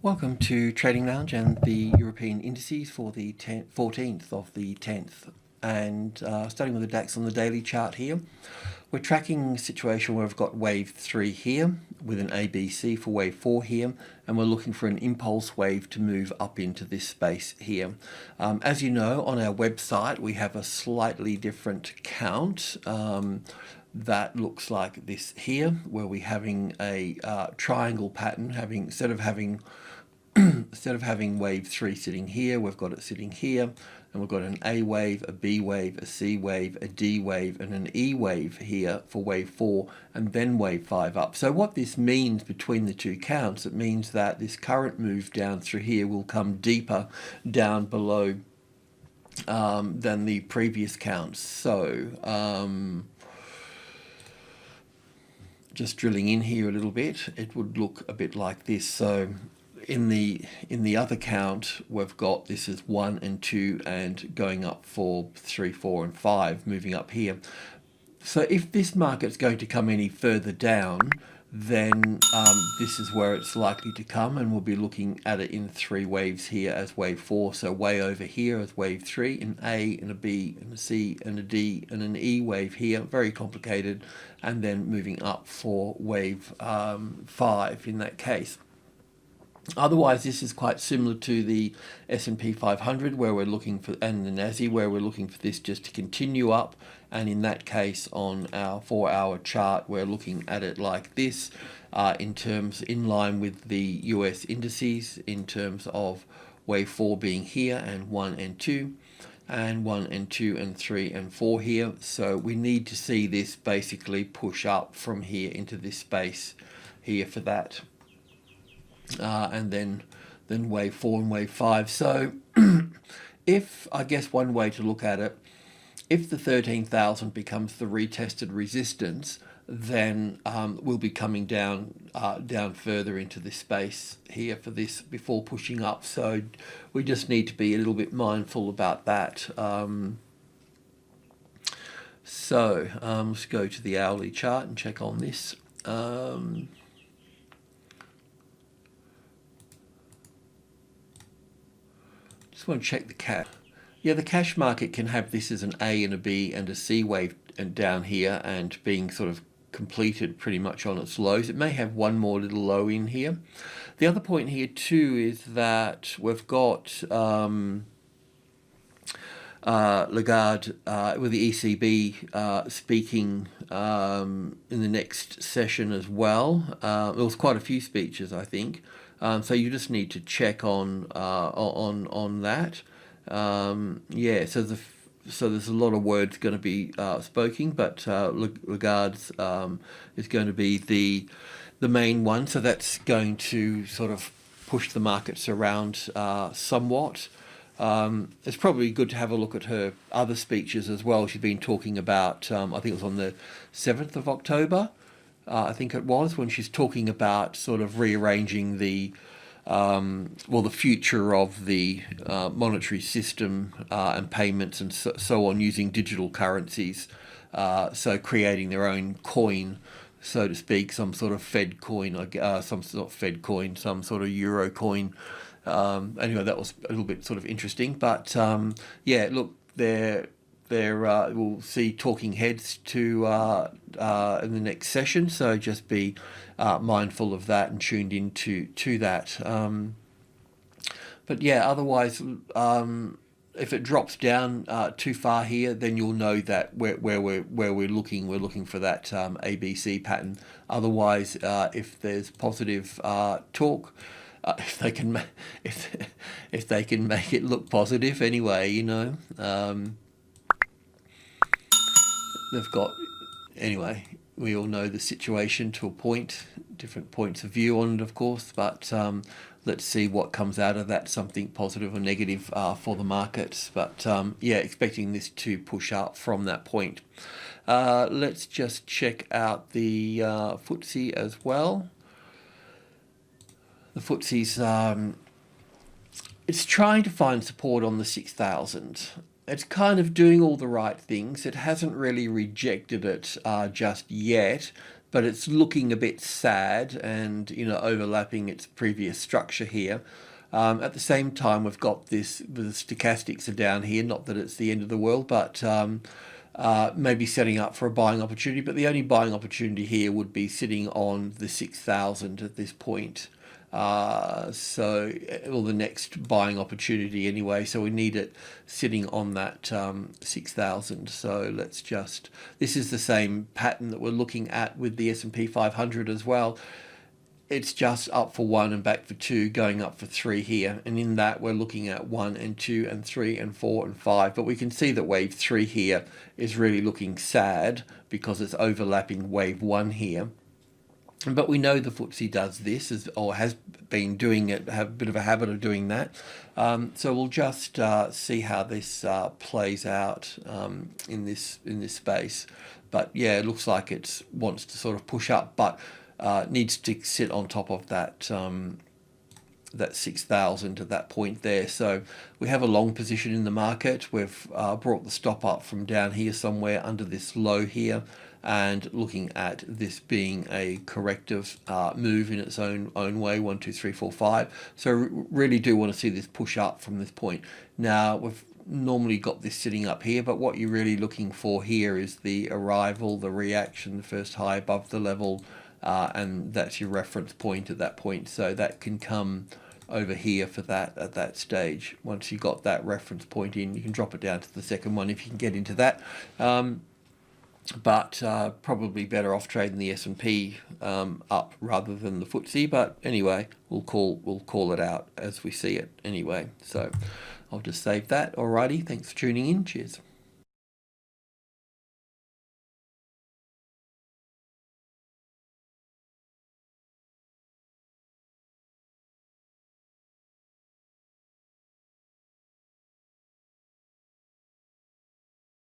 Welcome to TradingLounge and the European indices for the 14th of the 10th. And starting with the DAX on the daily chart here, we're tracking a situation where we've got wave 3 here with an ABC for wave 4 here, and we're looking for an impulse wave to move up into this space here. As you know, on our website we have a slightly different count that looks like this here, where we're having a triangle pattern, instead of having wave 3 sitting here, we've got it sitting here, and we've got an A wave, a B wave, a C wave, a D wave, and an E wave here for wave 4, and then wave 5 up. So what this means between the two counts, it means that this current move down through here will come deeper down below than the previous counts. So just drilling in here a little bit, it would look a bit like this. So in the other count, we've got this is 1 and 2 and going up for 3, 4 and 5, moving up here. So if this market's going to come any further down, then this is where it's likely to come, and we'll be looking at it in 3 waves here as wave 4. So way over here as wave 3, an A and a B and a C and a D and an E wave here, very complicated, and then moving up for wave 5 in that case. Otherwise, this is quite similar to the S&P 500, where we're looking for, and the NASI, where we're looking for this just to continue up. And in that case, on our 4-hour chart, we're looking at it like this, in line with the US indices, in terms of wave 4 being here, and 1 and 2, and 1 and 2 and 3 and 4 here. So we need to see this basically push up from here into this space here for that. And then wave 4 and wave 5. So if, I guess one way to look at it, if the 13,000 becomes the retested resistance, then we'll be coming down further into this space here for this before pushing up. So we just need to be a little bit mindful about that. Let's go to the hourly chart and check on this. Just want to check the cash. Yeah, the cash market can have this as an A and a B and a C wave and down here, and being sort of completed pretty much on its lows. It may have one more little low in here. The other point here too is that we've got Lagarde with the ECB speaking in the next session as well. There was quite a few speeches, I think. So you just need to check on that. Yeah, so there's a lot of words going to be spoken, but Lagarde's is going to be the main one. So that's going to sort of push the markets around somewhat. It's probably good to have a look at her other speeches as well. She's been talking about, I think it was on the 7th of October. I think it was, when she's talking about sort of rearranging the future of the monetary system and payments and so on, using digital currencies. So creating their own coin, so to speak, some sort of Fed coin, some sort of Euro coin. Anyway, that was a little bit sort of interesting, but yeah, look, we'll see talking heads to in the next session, so just be mindful of that and tuned into that. But yeah, otherwise, if it drops down too far here, then you'll know that where we're looking for that ABC pattern. Otherwise, if there's positive talk, if they can make it look positive anyway, you know. They've got, anyway, we all know the situation to a point, different points of view on it, of course, but let's see what comes out of that, something positive or negative for the markets. But yeah, expecting this to push up from that point. Let's just check out the Ftse as well. The Ftse's, it's trying to find support on the 6,000. It's kind of doing all the right things. It hasn't really rejected it just yet, but it's looking a bit sad and, you know, overlapping its previous structure here. At the same time, we've got this, the stochastics are down here, not that it's the end of the world, but maybe setting up for a buying opportunity. But the only buying opportunity here would be sitting on the 6,000 at this point. Or the next buying opportunity anyway. So we need it sitting on that 6,000. So let's just, this is the same pattern that we're looking at with the S&P 500 as well. It's just up for 1 and back for 2, going up for 3 here. And in that, we're looking at 1 and 2 and 3 and 4 and 5. But we can see that wave 3 here is really looking sad because it's overlapping wave 1 here. But we know the Ftse does this, or has been doing it, have a bit of a habit of doing that. So we'll just see how this plays out in this space. But yeah, it looks like it wants to sort of push up, but needs to sit on top of that that 6,000 at that point there. So we have a long position in the market. We've brought the stop up from down here somewhere under this low here, and looking at this being a corrective move in its own way, 1, 2, 3, 4, 5. So really do want to see this push up from this point. Now we've normally got this sitting up here, but what you're really looking for here is the arrival, the reaction, the first high above the level, and that's your reference point at that point. So that can come over here for that at that stage. Once you got that reference point in, you can drop it down to the second one if you can get into that. But probably better off trading the S&P up rather than the Ftse. But anyway, we'll call it out as we see it anyway. So I'll just save that. Alrighty, thanks for tuning in. Cheers.